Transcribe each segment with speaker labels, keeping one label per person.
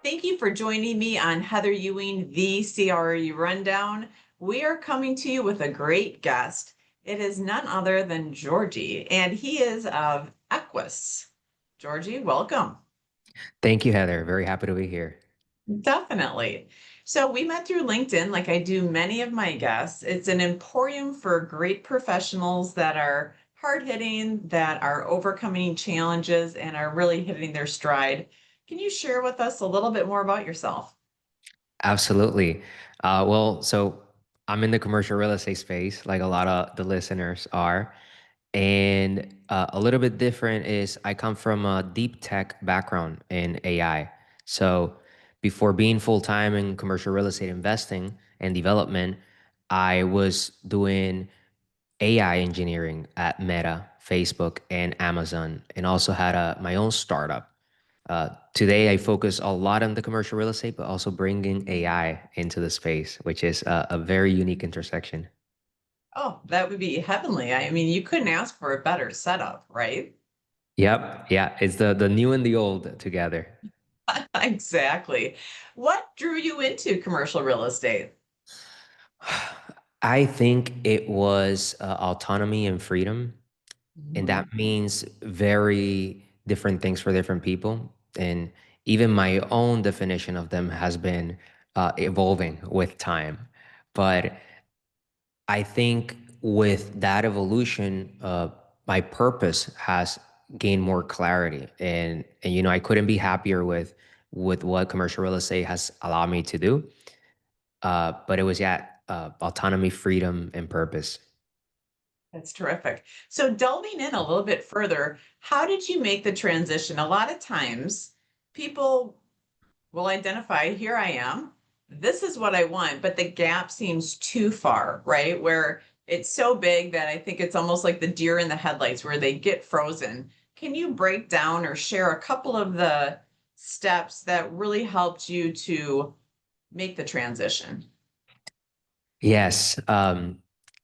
Speaker 1: Thank you for joining me on Heather Ewing, the CRE Rundown. We are coming to you with a great guest. It is none other than Georgie, and he is of Equus. Georgie, welcome.
Speaker 2: Thank you, Heather. Very happy to be here.
Speaker 1: Definitely. So we met through LinkedIn, like I do many of my guests. It's an emporium for great professionals that are hard hitting, that are overcoming challenges, and are really hitting their stride. Can you share with us a little bit more about yourself?
Speaker 2: Absolutely. So I'm in the commercial real estate space, like a lot of the listeners are. And a little bit different is I come from a deep tech background in AI. So before being full time in commercial real estate investing and development, I was doing AI engineering at Meta, Facebook, and Amazon, and also had my own startup. Today, I focus a lot on the commercial real estate, but also bringing AI into the space, which is a very unique intersection.
Speaker 1: Oh, that would be heavenly. I mean, you couldn't ask for a better setup, right?
Speaker 2: Yep, yeah, it's the new and the old together.
Speaker 1: Exactly. What drew you into commercial real estate?
Speaker 2: I think it was autonomy and freedom, and that
Speaker 1: Mhm.
Speaker 2: means very different things for different people. And even my own definition of them has been evolving with time. But I think with that evolution, my purpose has gained more clarity, and I couldn't be happier with what commercial real estate has allowed me to do. But it was autonomy, freedom, and purpose.
Speaker 1: That's terrific. So, delving in a little bit further, how did you make the transition? A lot of times people will identify, here I am, this is what I want, but the gap seems too far, right? Where it's so big that I think it's almost like the deer in the headlights where they get frozen. Can you break down or share a couple of the steps that really helped you to make the transition?
Speaker 2: Yes,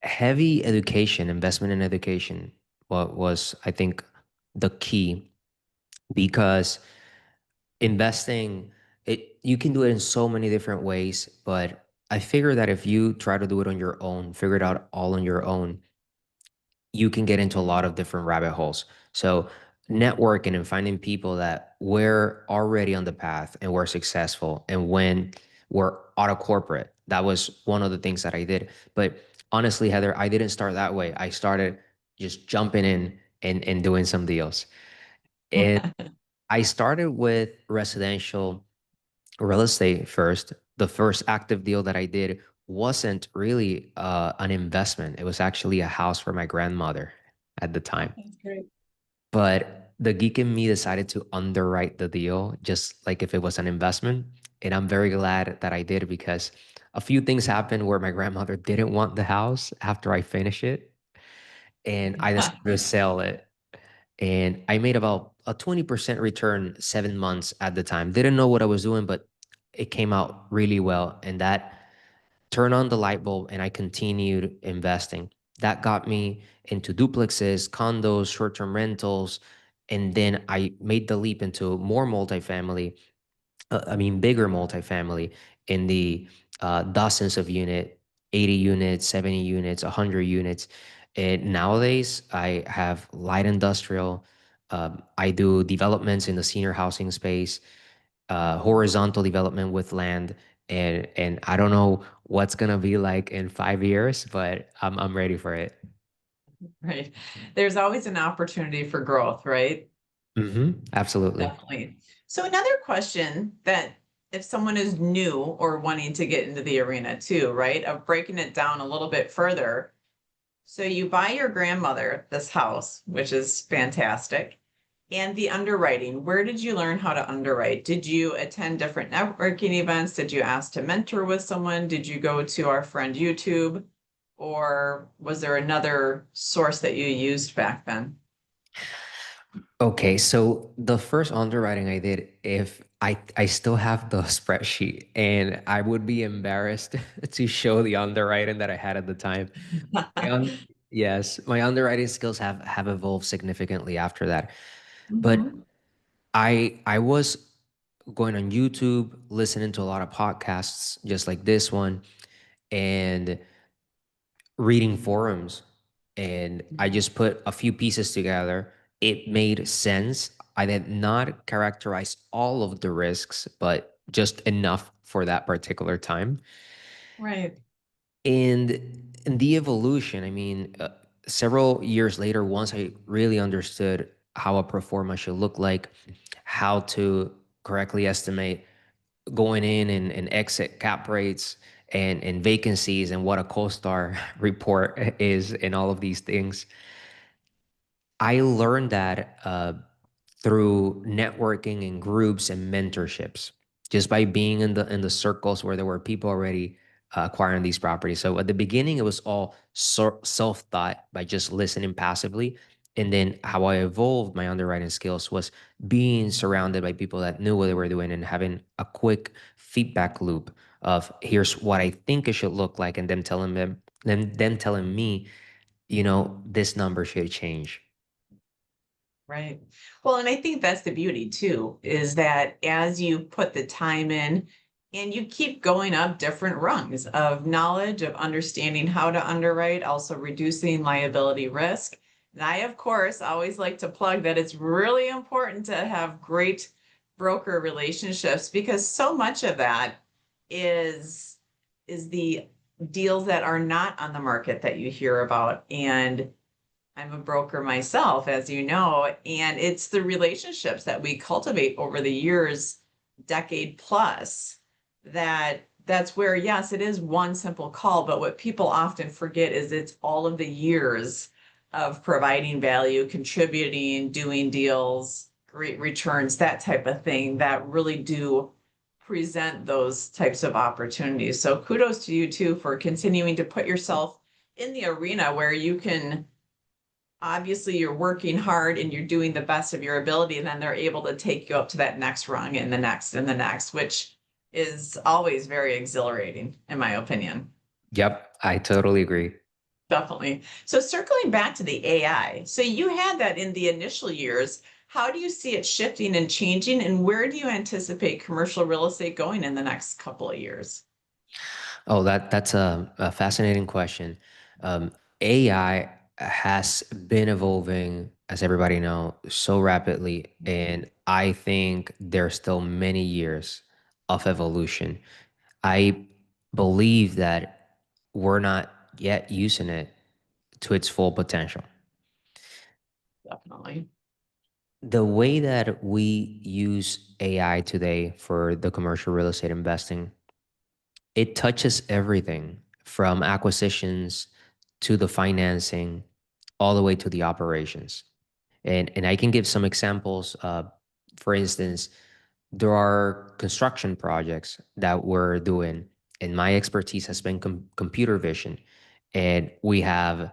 Speaker 2: heavy education, investment in education, was I think the key because investing it you can do it in so many different ways, but I figure that if you try to do it on your own, figure it out all on your own, you can get into a lot of different rabbit holes. So networking and finding people that were already on the path and were successful and when we're out of corporate, that was one of the things that I did. But honestly, Heather, I didn't start that way. I started just jumping in and doing some deals. And I started with residential real estate first. The first active deal that I did wasn't really an investment. It was actually a house for my grandmother at the time.
Speaker 1: That's great.
Speaker 2: But the geek in me decided to underwrite the deal just like if it was an investment. And I'm very glad that I did because a few things happened where my grandmother didn't want the house after I finished it. And I decided to sell it, and I made about a 20% return 7 months at the time. Didn't know what I was doing, but it came out really well. And that turned on the light bulb, and I continued investing. That got me into duplexes, condos, short term rentals. And then I made the leap into more multifamily, I mean, bigger multifamily in the dozens of unit, 80 units, 70 units, 100 units. And nowadays, I have light industrial. I do developments in the senior housing space, horizontal development with land. And I don't know what's gonna be like in 5 years, but I'm ready for it.
Speaker 1: Right. There's always an opportunity for growth, right?
Speaker 2: Absolutely.
Speaker 1: Definitely. So another question that if someone is new or wanting to get into the arena too, right, of breaking it down a little bit further. So you buy your grandmother this house, which is fantastic. And the underwriting, where did you learn how to underwrite? Did you attend different networking events? Did you ask to mentor with someone? Did you go to our friend YouTube? Or was there another source that you used back then?
Speaker 2: Okay, so the first underwriting I did, if I still have the spreadsheet, and I would be embarrassed to show the underwriting that I had at the time. Yes, my underwriting skills have evolved significantly after that. But
Speaker 1: Mhm.
Speaker 2: I was going on YouTube, listening to a lot of podcasts just like this one, and reading forums. And I
Speaker 1: Mhm.
Speaker 2: just put a few pieces together. It made sense. I did not characterize all of the risks, but just enough for that particular time.
Speaker 1: Right.
Speaker 2: And in the evolution, I mean, several years later, once I really understood how a pro forma should look like, how to correctly estimate going in and exit cap rates and vacancies and what a CoStar report is and all of these things, I learned that through networking and groups and mentorships, just by being in the circles where there were people already acquiring these properties. So at the beginning, it was all self-thought by just listening passively. And then how I evolved my underwriting skills was being surrounded by people that knew what they were doing and having a quick feedback loop of here's what I think it should look like, and them telling them telling me, this number should change.
Speaker 1: Right. Well, and I think that's the beauty too, is that as you put the time in and you keep going up different rungs of knowledge, of understanding how to underwrite, also reducing liability risk. And I, of course, always like to plug that it's really important to have great broker relationships because so much of that is is the deals that are not on the market that you hear about. And I'm a broker myself, as you know, and it's the relationships that we cultivate over the years, decade plus, that's where, yes, it is one simple call, but what people often forget is it's all of the years of providing value, contributing, doing deals, great returns, that type of thing that really do present those types of opportunities. So kudos to you too for continuing to put yourself in the arena where you can obviously you're working hard and you're doing the best of your ability, and then they're able to take you up to that next rung and the next and the next, which is always very exhilarating, in my opinion.
Speaker 2: Yep, I totally agree.
Speaker 1: Definitely. So circling back to the AI, so you had that in the initial years. How do you see it shifting and changing, and where do you anticipate commercial real estate going in the next couple of years?
Speaker 2: Oh, that's a fascinating question. AI has been evolving, as everybody know, so rapidly, and I think there's still many years of evolution. I believe that we're not yet using it to its full potential.
Speaker 1: Definitely.
Speaker 2: The way that we use AI today for the commercial real estate investing, it touches everything from acquisitions to the financing, all the way to the operations. And I can give some examples. For instance, there are construction projects that we're doing, and my expertise has been computer vision. And we have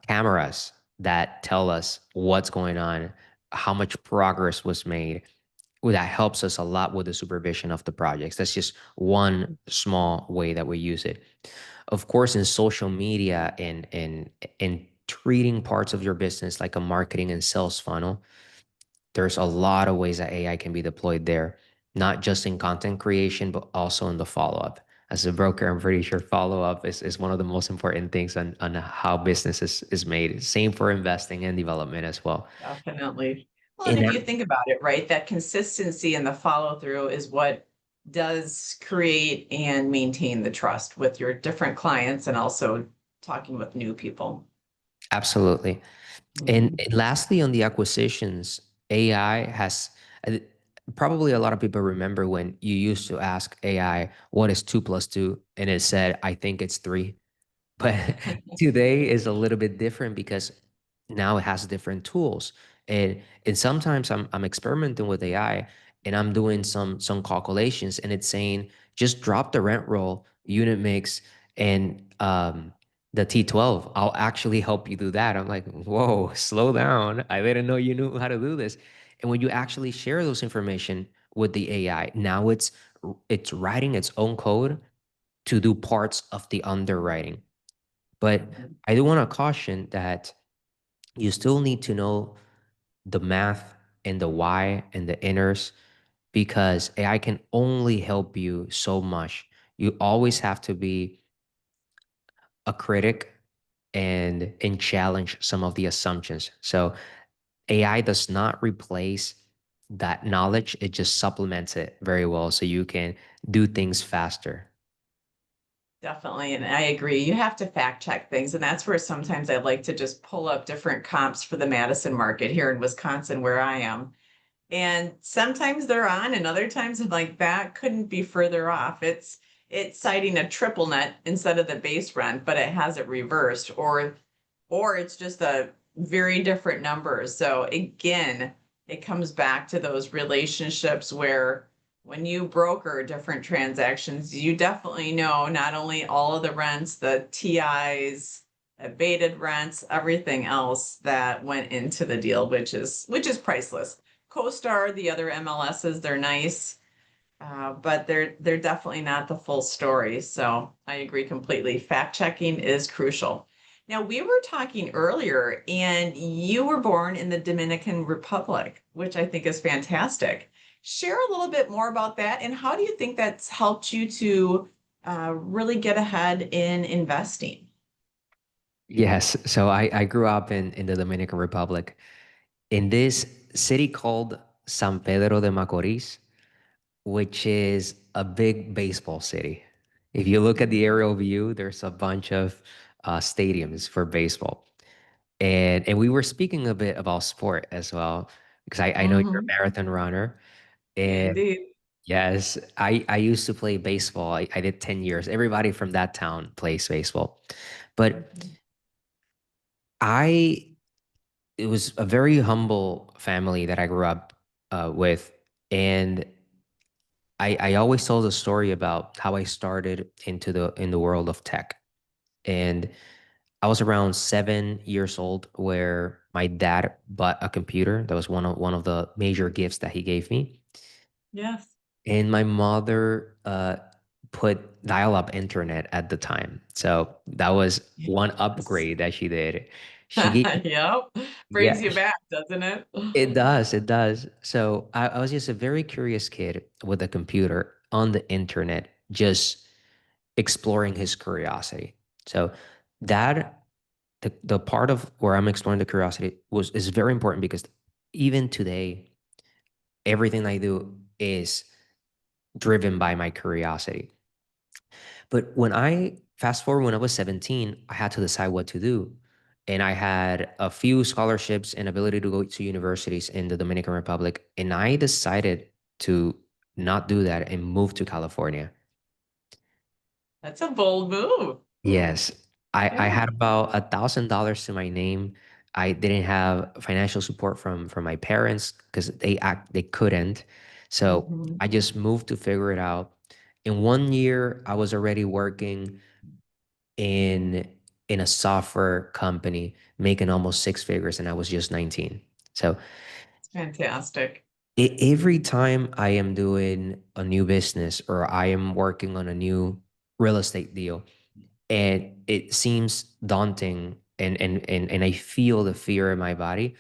Speaker 2: cameras that tell us what's going on, how much progress was made. Well, that helps us a lot with the supervision of the projects. That's just one small way that we use it. Of course, in social media and treating parts of your business like a marketing and sales funnel, there's a lot of ways that AI can be deployed there, not just in content creation, but also in the follow-up. As a broker, I'm pretty sure follow-up is one of the most important things on how business is made. Same for investing and development as well.
Speaker 1: Definitely. Well, and
Speaker 2: And
Speaker 1: if you think about it, right, that consistency and the follow through is what does create and maintain the trust with your different clients and also talking with new people.
Speaker 2: absolutely. And
Speaker 1: Mhm.
Speaker 2: lastly, on the acquisitions, AI has uh, probably a lot of people remember when you used to ask AI, what is 2 plus 2? And it said, I think it's 3. But today is a little bit different because now it has different tools. And sometimes I'm experimenting with AI and I'm doing some calculations and it's saying just drop the rent roll, unit mix, and the T12. I'll actually help you do that. I'm like, whoa, slow down. I didn't know you knew how to do this. And when you actually share those information with the AI, now it's writing its own code to do parts of the underwriting. But I do want to caution that you still need to know the math and the why and the inners because AI can only help you so much. You always have to be a critic and challenge some of the assumptions. So AI does not replace that knowledge, it just supplements it very well so you can do things faster.
Speaker 1: Definitely. And I agree. You have to fact check things. And that's where sometimes I like to just pull up different comps for the Madison market here in Wisconsin, where I am. And sometimes they're on, and other times I'm like, that couldn't be further off. It's citing a triple net instead of the base rent, but it has it reversed, or it's just a very different numbers. So again, it comes back to those relationships where when you broker different transactions, you definitely know not only all of the rents, the TIs, abated rents, everything else that went into the deal, which is priceless. CoStar, the other MLSs, they're nice, but they're definitely not the full story. So I agree completely. Fact checking is crucial. Now, we were talking earlier, and you were born in the Dominican Republic, which I think is fantastic. Share a little bit more about that, and how do you think that's helped you to really get ahead in investing?
Speaker 2: Yes. So I grew up in the Dominican Republic in this city called San Pedro de Macorís, which is a big baseball city. If you look at the aerial view, there's a bunch of stadiums for baseball. And we were speaking a bit about sport as well, because I know you're a
Speaker 1: Mm-hmm.
Speaker 2: marathon runner. And
Speaker 1: Indeed.
Speaker 2: yes, I used to play baseball. I did 10 years. Everybody from that town plays baseball. But
Speaker 1: Mhm.
Speaker 2: I it was a very humble family that I grew up with. And I always tell the story about how I started into the world of tech. And I was around 7 years old where my dad bought a computer. That was one of the major gifts that he gave me.
Speaker 1: Yes.
Speaker 2: And my mother put dial-up internet at the time. So that was one
Speaker 1: Yes.
Speaker 2: upgrade that she did. She gave
Speaker 1: Yep. Brings
Speaker 2: yeah,
Speaker 1: you back, doesn't it?
Speaker 2: it does. It does. So I was just a very curious kid with a computer on the internet, just exploring his curiosity. So that the part of where I'm exploring the curiosity was is very important because even today, everything I do is driven by my curiosity. But when I fast forward when I was 17, I had to decide what to do. And I had a few scholarships and ability to go to universities in the Dominican Republic. And I decided to not do that and move to California.
Speaker 1: That's a bold move.
Speaker 2: Yes. I
Speaker 1: Yeah.
Speaker 2: had about $1,000 to my name. I didn't have financial support from my parents because they couldn't. So
Speaker 1: Mhm.
Speaker 2: I just moved to figure it out. In 1 year, I was already working in in a software company making almost six figures and I was just 19. So
Speaker 1: It's fantastic.
Speaker 2: every time I am doing a new business or I am working on a new real estate deal and it seems daunting and I feel the fear in my body,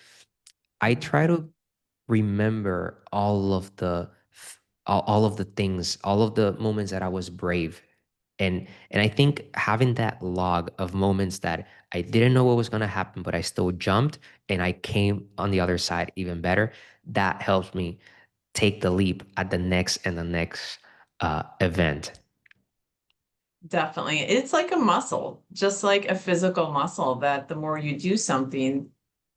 Speaker 2: I try to remember all of the things, all of the moments that I was brave. And I think having that log of moments that I didn't know what was going to happen, but I still jumped and I came on the other side even better, that helps me take the leap at the next and the next event.
Speaker 1: Definitely. It's like a muscle, just like a physical muscle, that the more you do something,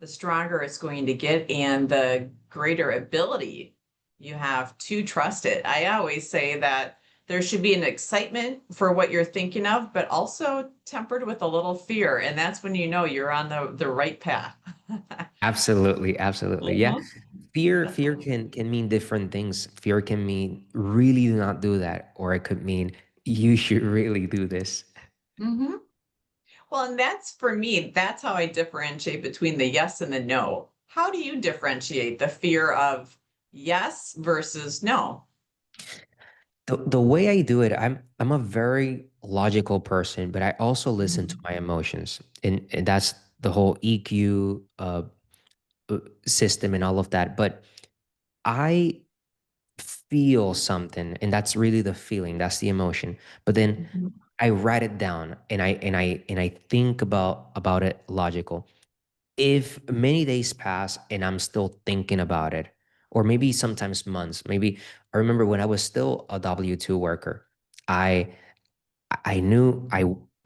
Speaker 1: the stronger it's going to get and the greater ability you have to trust it. I always say that there should be an excitement for what you're thinking of, but also tempered with a little fear. And that's when you know you're on the right path.
Speaker 2: Absolutely, absolutely. Yeah.
Speaker 1: Mhm.
Speaker 2: Fear
Speaker 1: Definitely.
Speaker 2: can mean different things. Fear can mean really do not do that, or it could mean you should really do this.
Speaker 1: Hmm. Well, and that's for me, that's how I differentiate between the yes and the no. How do you differentiate the fear of yes versus no?
Speaker 2: The way I do it, I'm a very logical person, but I also listen to
Speaker 1: Mhm.
Speaker 2: my emotions. And that's the whole EQ system and all of that. But I feel something, and that's really the feeling, that's the emotion. But then
Speaker 1: Mhm.
Speaker 2: I write it down, and I think about it logical. If many days pass and I'm still thinking about it, or maybe sometimes months, maybe I remember when I was still a W-2 worker, I I knew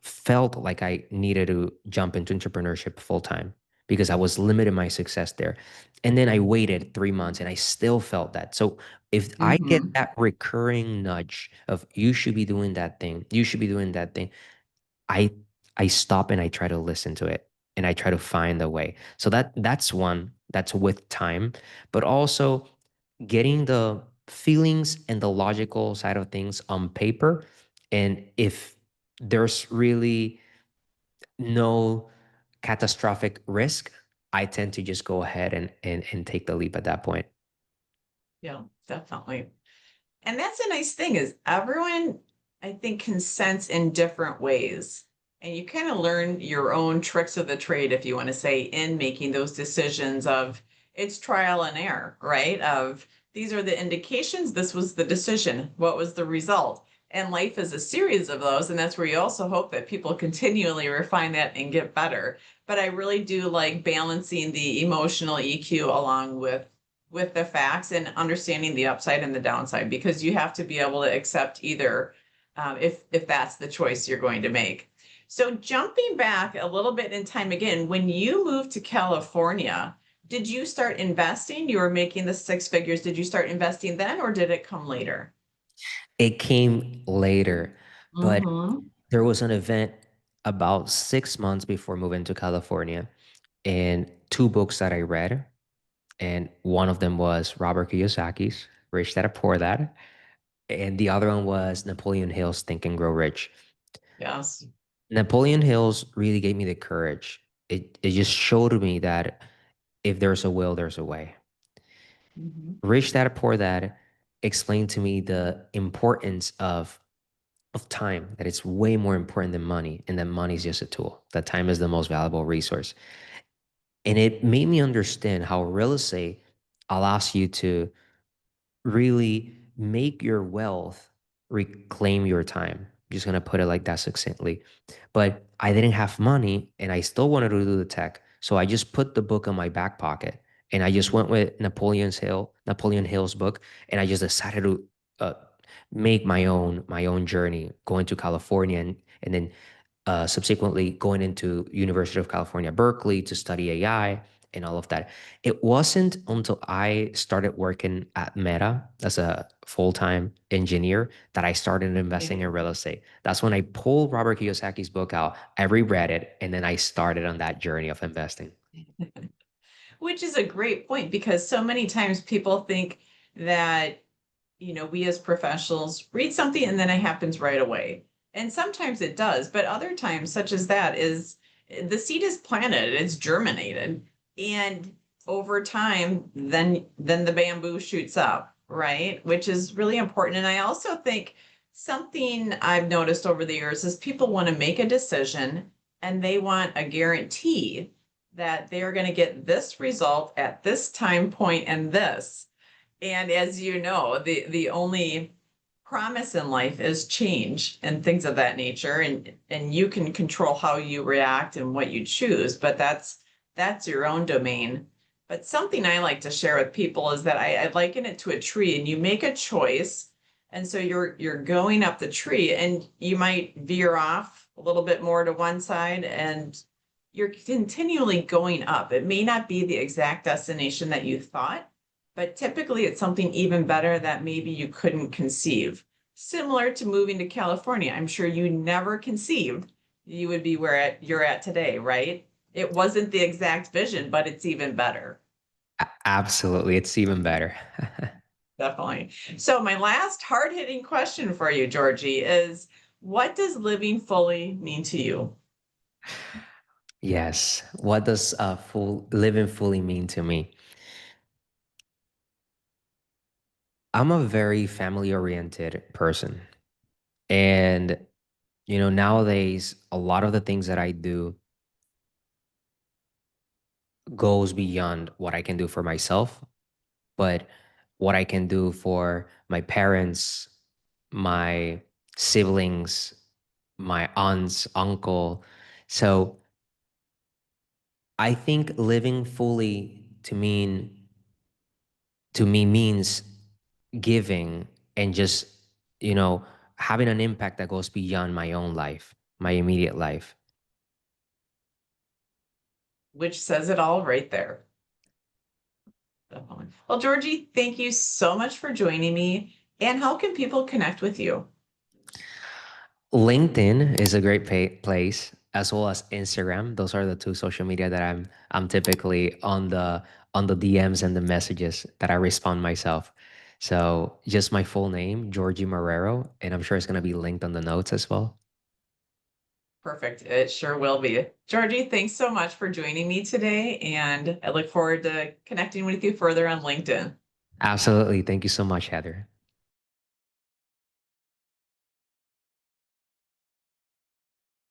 Speaker 2: felt like I needed to jump into entrepreneurship full time because I was limiting my success there. And then I waited 3 months and I still felt that. So if I get
Speaker 1: Mhm.
Speaker 2: that recurring nudge of you should be doing that thing, you should be doing that thing, I I stop and I try to listen to it and I try to find a way. So that's one that's with time, but also getting the feelings and the logical side of things on paper. And if there's really no catastrophic risk, I tend to just go ahead and take the leap at that point.
Speaker 1: Yeah, definitely. And that's a nice thing is everyone, I think, can sense in different ways. And you kind of learn your own tricks of the trade, if you want to say, in making those decisions of it's trial and error, right? Of these are the indications, this was the decision, what was the result? And life is a series of those. And that's where you also hope that people continually refine that and get better. But I really do like balancing the emotional EQ along with the facts and understanding the upside and the downside because you have to be able to accept either if that's the choice you're going to make. So jumping back a little bit in time again, when you moved to California, did you start investing? You were making the six figures. Did you start investing then or did it come later?
Speaker 2: It came later, but
Speaker 1: Mm-hmm.
Speaker 2: there was an event about 6 months before moving to California and two books that I read. And one of them was Robert Kiyosaki's Rich Dad Poor Dad. And the other one was Napoleon Hill's Think and Grow Rich.
Speaker 1: Yes.
Speaker 2: Napoleon Hill's really gave me the courage. It just showed me that if there's a will, there's a way.
Speaker 1: Mm-hmm.
Speaker 2: Rich Dad Poor Dad explained to me the importance of time, that it's way more important than money, and that money is just a tool, that time is the most valuable resource. And it made me understand how real estate allows you to really make your wealth reclaim your time. I'm just gonna put it like that succinctly. But I didn't have money and I still wanted to do the tech. So I just put the book in my back pocket and I just went with Napoleon Hill's book, and I just decided to uh, make my own journey going to California, and then subsequently going into University of California, Berkeley to study AI and all of that. It wasn't until I started working at Meta as a full-time engineer that I started investing in real estate. That's when I pulled Robert Kiyosaki's book out, I reread it, and then I started on that journey of investing.
Speaker 1: Which is a great point because so many times people think that we as professionals read something and then it happens right away. And sometimes it does, but other times, such as that, is the seed is planted, it's germinated, and over time, then the bamboo shoots up, right? Which is really important. And I also think something I've noticed over the years is people want to make a decision and they want a guarantee that they are going to get this result at this time point and this. And as you know, the only promise in life is change and things of that nature. And you can control how you react and what you choose, but that's your own domain. But something I like to share with people is that I liken it to a tree and you make a choice. And so you're going up the tree and you might veer off a little bit more to one side and you're continually going up. It may not be the exact destination that you thought, but typically it's something even better that maybe you couldn't conceive. Similar to moving to California, I'm sure you never conceived you would be where you're at today, right? It wasn't the exact vision, but it's even better.
Speaker 2: Absolutely. It's even better.
Speaker 1: Definitely. So my last hard-hitting question for you, Georgie, is what does living fully mean to you?
Speaker 2: Yes. What does living fully mean to me? I'm a very family oriented person. And, nowadays, a lot of the things that I do goes beyond what I can do for myself. But what I can do for my parents, my siblings, my aunts, uncle. So I think living fully to me means giving and just, you know, having an impact that goes beyond my own life, my immediate life.
Speaker 1: Which says it all right there. Definitely. Well, Georgie, thank you so much for joining me. And how can people connect with you?
Speaker 2: LinkedIn is a great place, as well as Instagram. Those are the two social media that I'm typically on the DMs and the messages that I respond myself. So just my full name, Georgie Marrero, and I'm sure it's gonna be linked on the notes as well.
Speaker 1: Perfect. It sure will be. Georgie, thanks so much for joining me today. And I look forward to connecting with you further on LinkedIn.
Speaker 2: Absolutely. Thank you so much, Heather.